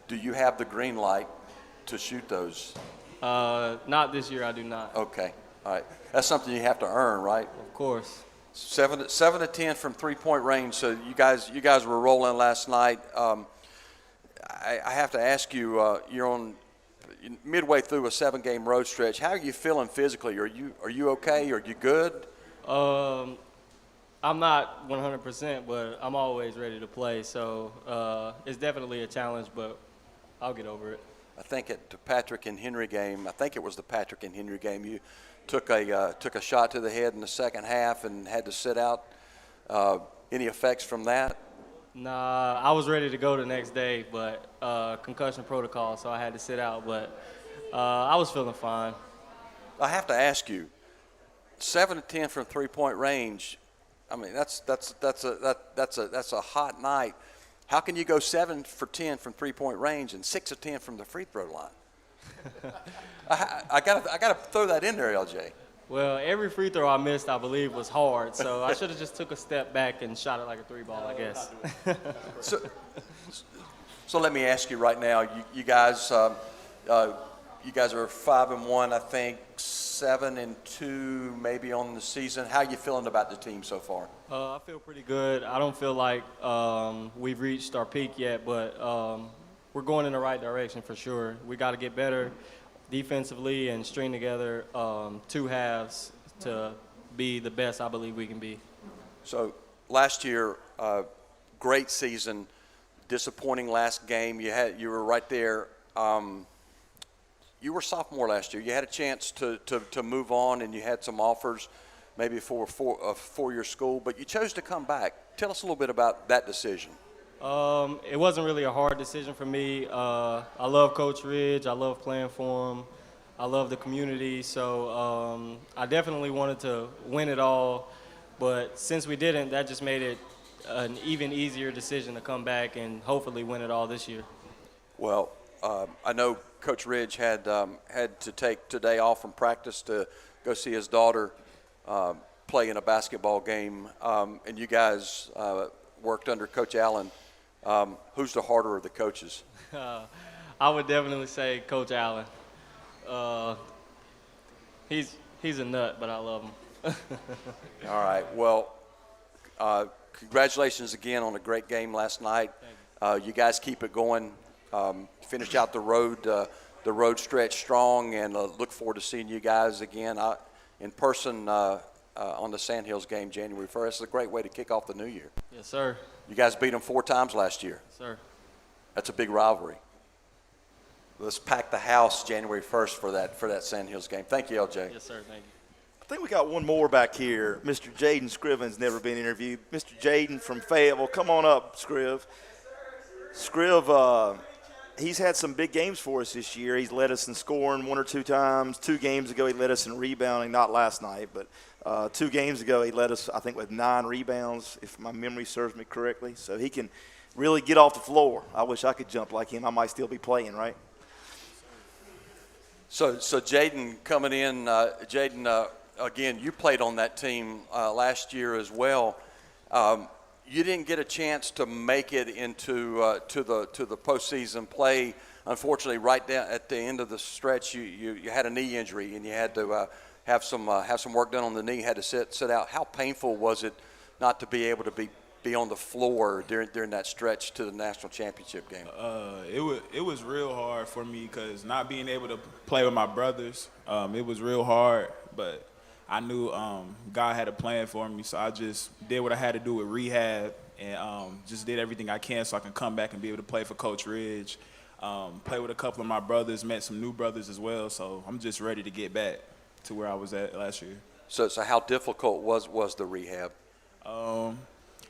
Do you have the green light to shoot those? Not this year, I do not. Okay, all right. That's something you have to earn, right? Of course. 7 to 10 from three-point range. So you guys were rolling last night. I have to ask you, you're on midway through a 7-game road stretch. How are you feeling physically? Are you okay? Are you good? I'm not 100%, but I'm always ready to play. So it's definitely a challenge, but I'll get over it. I think at the Patrick and Henry game, I think it was the Patrick and Henry game, you took a shot to the head in the second half and had to sit out. Any effects from that? Nah, I was ready to go the next day, but concussion protocol, so I had to sit out. But I was feeling fine. I have to ask you, 7 to 10 from three-point range. I mean, that's a hot night. How can you go 7 for 10 from three-point range and 6 of 10 from the free throw line? I gotta throw that in there, LJ. Well, every free throw I missed, I believe, was hard. So I should have just took a step back and shot it like a 3-ball, I guess. So let me ask you right now. You guys are 5-1, I think, 7-2, maybe on the season. How are you feeling about the team so far? I feel pretty good. I don't feel like we've reached our peak yet, but we're going in the right direction for sure. We got to get better defensively and string together 2 halves to be the best I believe we can be. So last year, great season, disappointing last game. You were right there. You were a sophomore last year. You had a chance to move on, and you had some offers maybe for a four-year school, but you chose to come back. Tell us a little bit about that decision. It wasn't really a hard decision for me. I love Coach Ridge. I love playing for him. I love the community. So I definitely wanted to win it all. But since we didn't, that just made it an even easier decision to come back and hopefully win it all this year. Well, I know Coach Ridge had to take today off from practice to go see his daughter play in a basketball game. And you guys worked under Coach Allen. Who's the harder of the coaches? I would definitely say Coach Allen. He's a nut, but I love him. All right. Well, congratulations again on a great game last night. You guys keep it going. Finish out the road stretch strong, and look forward to seeing you guys again in person on the Sandhills game January 1st. It's a great way to kick off the new year. Yes, sir. You guys beat them 4 times last year. Yes, sir. That's a big rivalry. Let's pack the house January 1st for that Sandhills game. Thank you, LJ. Yes, sir. Thank you. I think we got one more back here. Mr. Jaden Scriven's never been interviewed. Mr. Jaden from Fayetteville, come on up, Scriv. Scriv, he's had some big games for us this year. He's led us in scoring 1 or 2 times. 2 games ago, he led us in rebounding, not last night, but 2 games ago, he led us, I think, with 9 rebounds, if my memory serves me correctly. So he can really get off the floor. I wish I could jump like him. I might still be playing, right? So Jaden coming in, again, you played on that team last year as well. You didn't get a chance to make it into to the postseason play. Unfortunately, right down at the end of the stretch, you had a knee injury and you had to have some work done on the knee. Had to sit out. How painful was it not to be able to be on the floor during that stretch to the national championship game? It was real hard for me because not being able to play with my brothers, it was real hard. But I knew God had a plan for me, so I just did what I had to do with rehab and just did everything I can so I can come back and be able to play for Coach Ridge, play with a couple of my brothers, met some new brothers as well. So I'm just ready to get back to where I was at last year. So how difficult was the rehab?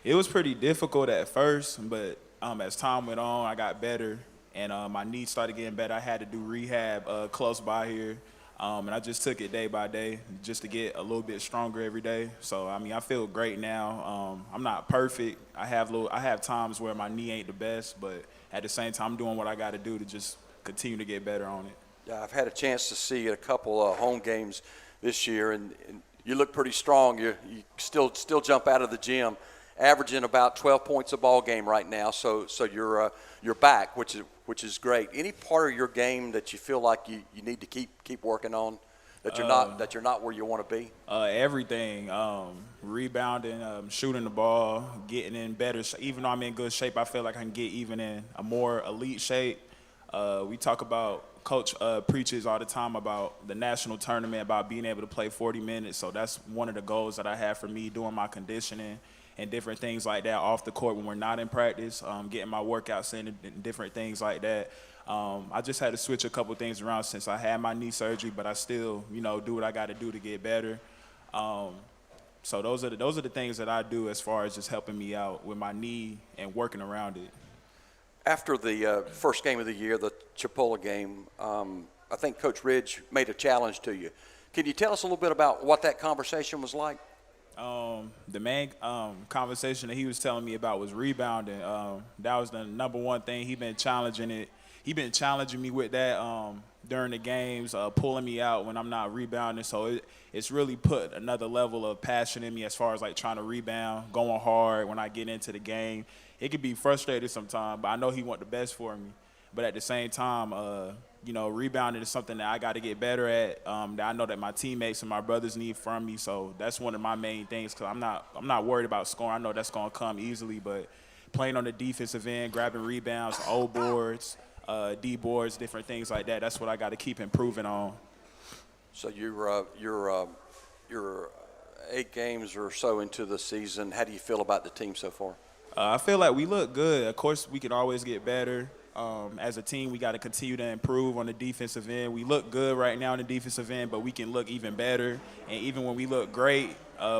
It was pretty difficult at first, but as time went on, I got better. and my knee started getting better. I had to do rehab close by here, and I just took it day by day just to get a little bit stronger every day. So I mean, I feel great now. I'm not perfect. I have times where my knee ain't the best, but at the same time, I'm doing what I got to do to just continue to get better on it. Yeah, I've had a chance to see a couple of home games this year, and you look pretty strong. You still jump out of the gym, averaging about 12 points a ball game right now. So you're back, which is great. Any part of your game that you feel like you need to keep working on, that you're not where you want to be? Everything, rebounding, shooting the ball, getting in better. Even though I'm in good shape, I feel like I can get even in a more elite shape. We talk about. Coach preaches all the time about the national tournament, about being able to play 40 minutes. So that's one of the goals that I have for me, doing my conditioning and different things like that off the court when we're not in practice, getting my workouts in and different things like that. I just had to switch a couple things around since I had my knee surgery, but I still, do what I got to do to get better. So those are the things that I do as far as just helping me out with my knee and working around it. After the first game of the year, the Chipola game, I think Coach Ridge made a challenge to you. Can you tell us a little bit about what that conversation was like? The main conversation that he was telling me about was rebounding. That was the number one thing. He's been challenging me with that during the games, pulling me out when I'm not rebounding. So it's really put another level of passion in me as far as like trying to rebound, going hard when I get into the game. It could be frustrating sometimes, but I know he wants the best for me. But at the same time, rebounding is something that I got to get better at. That I know that my teammates and my brothers need from me. So that's one of my main things, because I'm not worried about scoring. I know that's going to come easily, but playing on the defensive end, grabbing rebounds, O boards, D boards, different things like that. That's what I got to keep improving on. So you're 8 games or so into the season. How do you feel about the team so far? I feel like we look good. Of course, we can always get better. As a team, we got to continue to improve on the defensive end. We look good right now on the defensive end, but we can look even better. And even when we look great,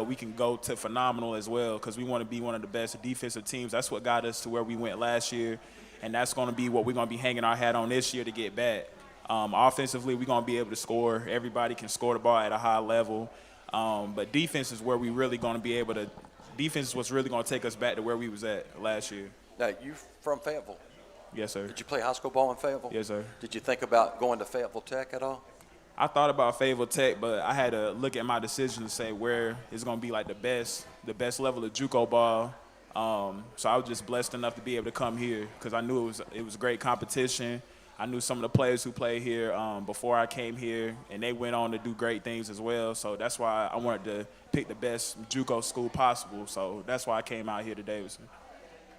we can go to phenomenal as well, because we want to be one of the best defensive teams. That's what got us to where we went last year, and that's going to be what we're going to be hanging our hat on this year to get back. Offensively, we're going to be able to score. Everybody can score the ball at a high level. But defense is where we really going to be able to – defense is what's really going to take us back to where we was at last year. Now, you from Fayetteville? Yes, sir. Did you play high school ball in Fayetteville? Yes, sir. Did you think about going to Fayetteville Tech at all? I thought about Fayetteville Tech, but I had to look at my decision to say where it's going to be like the best level of JUCO ball. So I was just blessed enough to be able to come here, because I knew it was great competition. I knew some of the players who played here before I came here, and they went on to do great things as well. So that's why I wanted to pick the best JUCO school possible. So that's why I came out here to Davidson.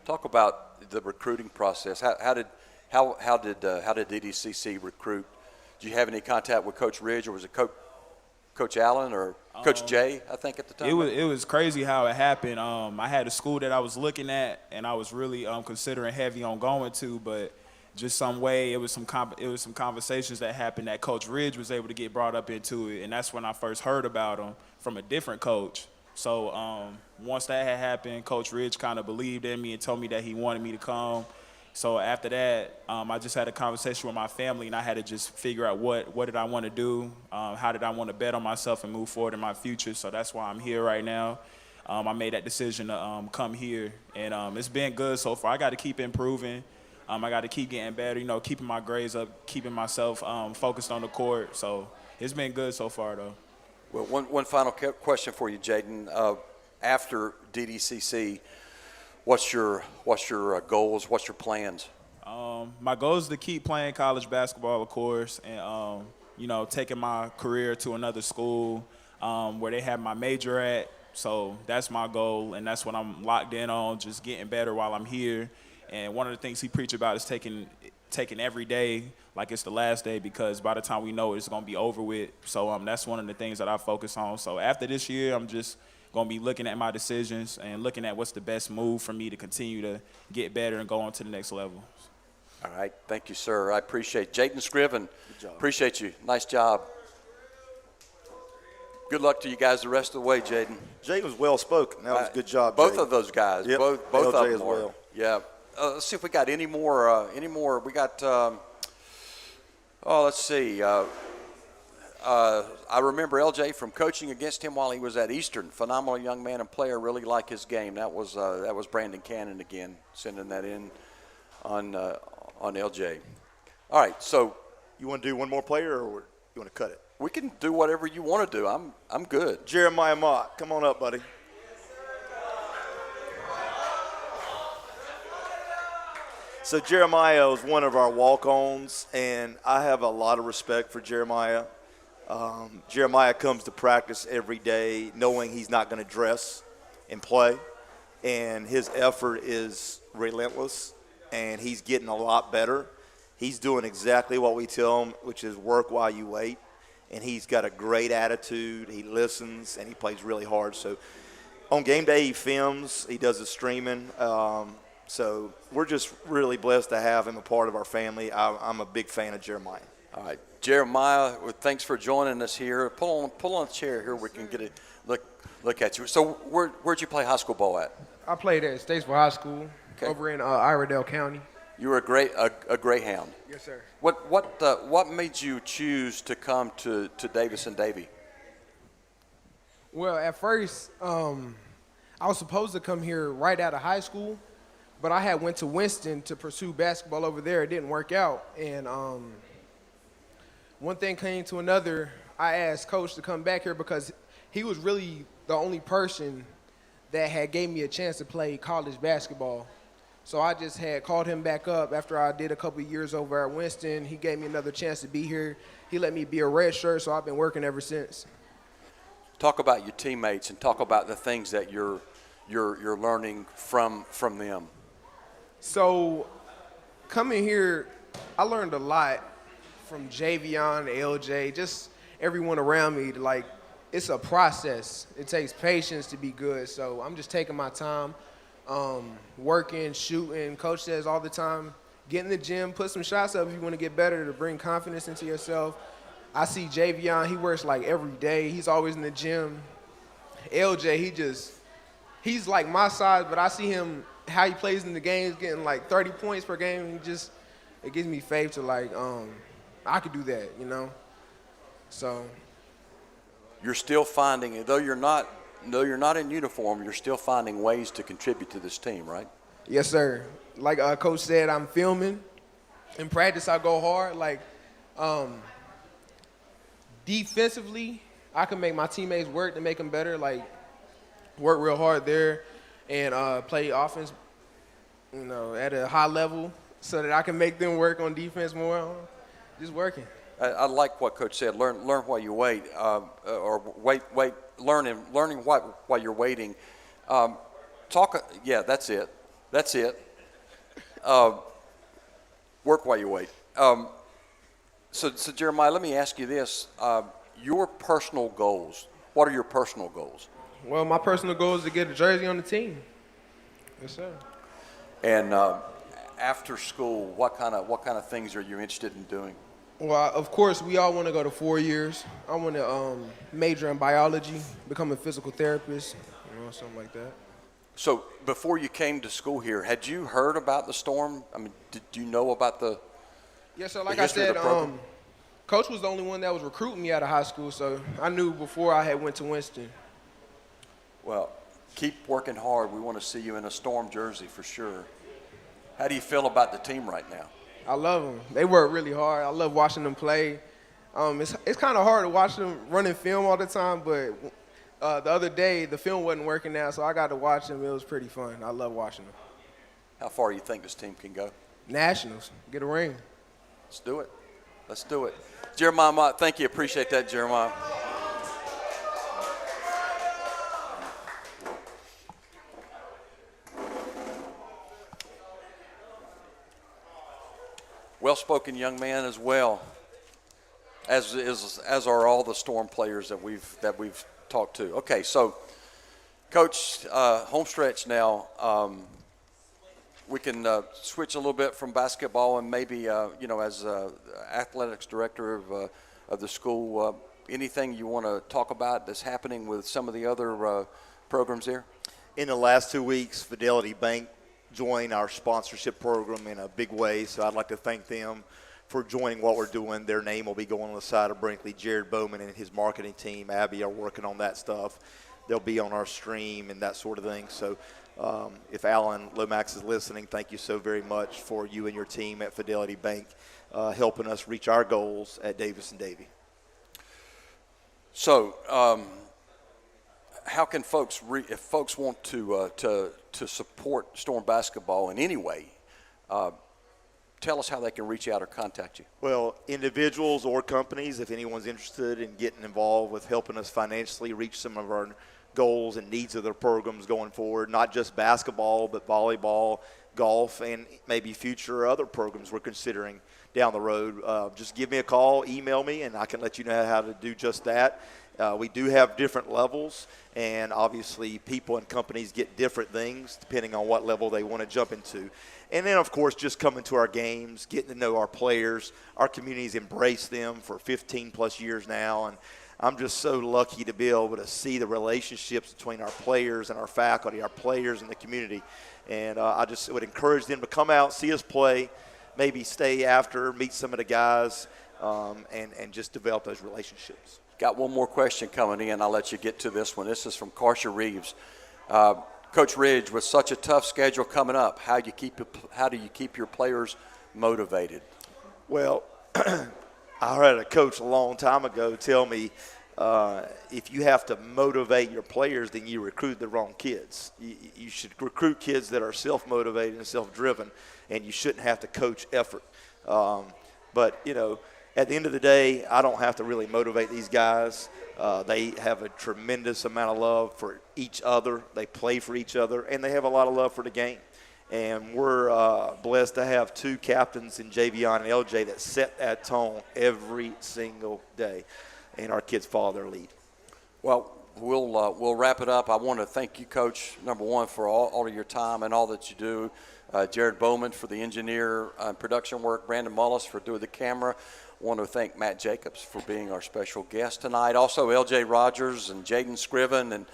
Talk about the recruiting process. How did DDCC recruit? Did you have any contact with Coach Ridge, or was it Coach Allen or Coach Jay, I think, at the time? It was crazy how it happened. I had a school that I was looking at, and I was really considering heavy on going to, but just some way it was some conversations that happened that Coach Ridge was able to get brought up into it, and that's when I first heard about him from a different coach. So once that had happened, Coach Ridge kind of believed in me and told me that he wanted me to come. So after that, I just had a conversation with my family, and I had to just figure out what did I want to do, how did I want to bet on myself and move forward in my future. So that's why I'm here right now. I made that decision to come here, and it's been good so far. I got to keep improving. I got to keep getting better, keeping my grades up, keeping myself focused on the court. So it's been good so far, though. Well, one final question for you, Jaden. After DDCC, what's your goals? What's your plans? My goal is to keep playing college basketball, of course, and taking my career to another school where they have my major at. So that's my goal, and that's what I'm locked in on, just getting better while I'm here. And one of the things he preached about is taking every day like it's the last day, because by the time we know it, it's going to be over with. So that's one of the things that I focus on. So after this year, I'm just going to be looking at my decisions and looking at what's the best move for me to continue to get better and go on to the next level. All right. Thank you, sir. I appreciate it. Jaden Scriven, appreciate you. Nice job. Good luck to you guys the rest of the way, Jaden. Jaden was well spoken. That was a good job, Both Jaden. of those guys. Yep. Both LJ of them as well. Yeah. let's see if we got any more. We got. Let's see. I remember LJ from coaching against him while he was at Eastern. Phenomenal young man and player. Really like his game. That was Brandon Cannon again, sending that in on LJ. All right, so You want to do one more player, or you want to cut it? we can do whatever you want to do. I'm good. Jeremiah Mott, come on up, buddy. So Jeremiah was one of our walk-ons, and I have a lot of respect for Jeremiah. Jeremiah comes to practice every day knowing he's not going to dress and play, and his effort is relentless, and he's getting a lot better. He's doing exactly what we tell him, which is work while you wait, and he's got a great attitude. He listens, and he plays really hard. So on game day, he films. He does the streaming. So we're just really blessed to have him a part of our family. I'm a big fan of Jeremiah. All right, Jeremiah, thanks for joining us here. Pull on a chair here. We can get a look at you. So where'd you play high school ball at? I played at Statesville High School over in Iredell County. You were a Greyhound. Yes, sir. What made you choose to come to Davidson-Davie? Well, at first, I was supposed to come here right out of high school, but I had went to Winston to pursue basketball over there. It didn't work out, and one thing came to another. I asked Coach to come back here because he was really the only person that had gave me a chance to play college basketball. So I just had called him back up after I did a couple of years over at Winston. He gave me another chance to be here. He let me be a red shirt, so I've been working ever since. Talk about your teammates and talk about the things that you're learning from them. So coming here, I learned a lot from Javion, LJ, just everyone around me. Like, it's a process. It takes patience to be good. So I'm just taking my time, working, shooting. Coach says all the time, get in the gym, put some shots up if you want to get better, to bring confidence into yourself. I see Javion, he works like every day. He's always in the gym. LJ, he's like my size, but I see him, how he plays in the games, getting like 30 points per game. It gives me faith to like, I could do that, you know? So. You're still finding, though you're not in uniform, you're still finding ways to contribute to this team, right? Yes, sir. Like Coach said, I'm filming. In practice, I go hard. Like, defensively, I can make my teammates work to make them better. Like, work real hard there and play offense, at a high level so that I can make them work on defense more. Just working. I like what Coach said. Learn while you wait, or wait. Learning while you're waiting. Yeah, that's it. That's it. Work while you wait. So Jeremiah, let me ask you this: your personal goals. What are your personal goals? Well, my personal goal is to get a jersey on the team. Yes, sir. And after school, what kind of things are you interested in doing? Well, of course, we all want to go to 4 years. I want to major in biology, become a physical therapist, something like that. So before you came to school here, had you heard about the Storm? I mean, did you know about the Yes, sir. Like I said, Coach was the only one that was recruiting me out of high school, so I knew before I had went to Winston. Well, keep working hard. We want to see you in a Storm jersey for sure. How do you feel about the team right now? I love them. They work really hard. I love watching them play. It's kind of hard to watch them running film all the time, but the other day the film wasn't working out, so I got to watch them. It was pretty fun. I love watching them. How far do you think this team can go? Nationals. Get a ring. Let's do it. Let's do it. Jeremiah Mott, thank you. Appreciate that, Jeremiah. Well-spoken young man as well, as are all the Storm players that we've talked to. Okay, so Coach, home stretch now. We can switch a little bit from basketball and maybe as athletics director of the school, anything you want to talk about that's happening with some of the other programs here? In the last 2 weeks, Fidelity Bank join our sponsorship program in a big way. So I'd like to thank them for joining what we're doing. Their name will be going on the side of Brinkley. Jared Bowman and his marketing team, Abby, are working on that stuff. They'll be on our stream and that sort of thing. So if Alan Lomax is listening, thank you so very much for you and your team at Fidelity Bank helping us reach our goals at Davidson-Davie. So, how can folks, if folks want to support Storm basketball in any way, tell us how they can reach out or contact you. Well, individuals or companies, if anyone's interested in getting involved with helping us financially reach some of our goals and needs of their programs going forward, not just basketball, but volleyball, golf, and maybe future other programs we're considering down the road, just give me a call, email me, and I can let you know how to do just that. We do have different levels, and obviously people and companies get different things depending on what level they want to jump into. And then, of course, just coming to our games, getting to know our players. Our community's embraced them for 15-plus years now, and I'm just so lucky to be able to see the relationships between our players and our faculty, our players and the community. And I just would encourage them to come out, see us play, maybe stay after, meet some of the guys, and just develop those relationships. Got one more question coming in. I'll let you get to this one. This is from Karsha Reeves. Coach Ridge, with such a tough schedule coming up, how do you keep your players motivated? Well, I heard a coach a long time ago tell me, if you have to motivate your players, then you recruit the wrong kids. You should recruit kids that are self-motivated and self-driven, and you shouldn't have to coach effort. But, you know, at the end of the day, I don't have to really motivate these guys. They have a tremendous amount of love for each other. They play for each other, and they have a lot of love for the game. And we're blessed to have two captains in Javion and LJ that set that tone every single day, and our kids follow their lead. Well, we'll wrap it up. I want to thank you, Coach, number one, for all of your time and all that you do. Jared Bowman for the engineer and production work. Brandon Mullis for doing the camera. I want to thank Matt Jacobs for being our special guest tonight. Also, L.J. Rogers and Jaden Scriven and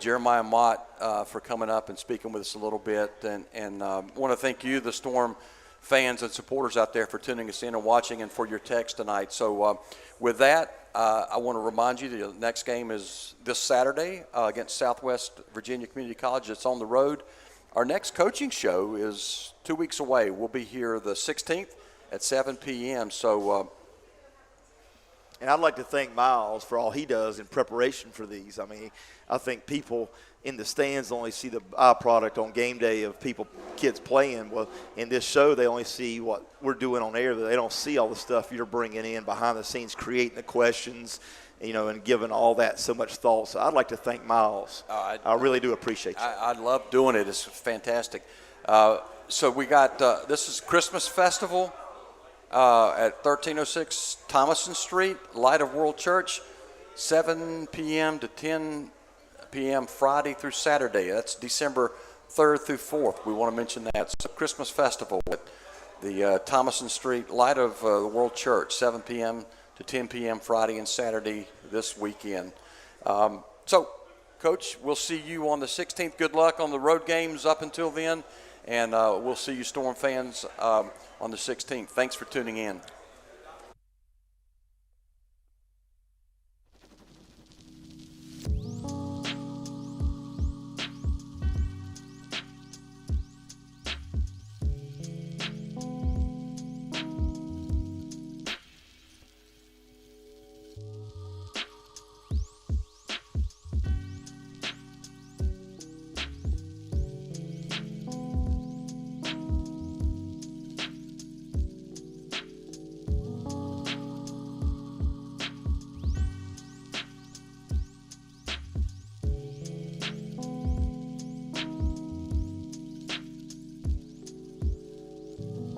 Jeremiah Mott for coming up and speaking with us a little bit. And want to thank you, the Storm fans and supporters out there, for tuning us in and watching and for your text tonight. So with that, I want to remind you the next game is this Saturday against Southwest Virginia Community College. It's on the road. Our next coaching show is 2 weeks away. We'll be here the 16th at 7 p.m. So, and I'd like to thank Miles for all he does in preparation for these. I mean, I think people in the stands only see the byproduct on game day of kids playing. Well, in this show, they only see what we're doing on air. They don't see all the stuff you're bringing in behind the scenes, creating the questions, you know, and giving all that so much thought. So I'd like to thank Miles. I really do appreciate you. I love doing it. It's fantastic. So we got this is Christmas Festival at 1306 Thomason Street, Light of World Church, 7 p.m. to 10 p.m. Friday through Saturday. That's December 3rd through 4th. We want to mention that. It's a Christmas Festival at the Thomason Street, Light of the World Church, 7 p.m. to 10 p.m. Friday and Saturday this weekend. So, Coach, we'll see you on the 16th. Good luck on the road games up until then, and we'll see you Storm fans on the 16th. Thanks for tuning in.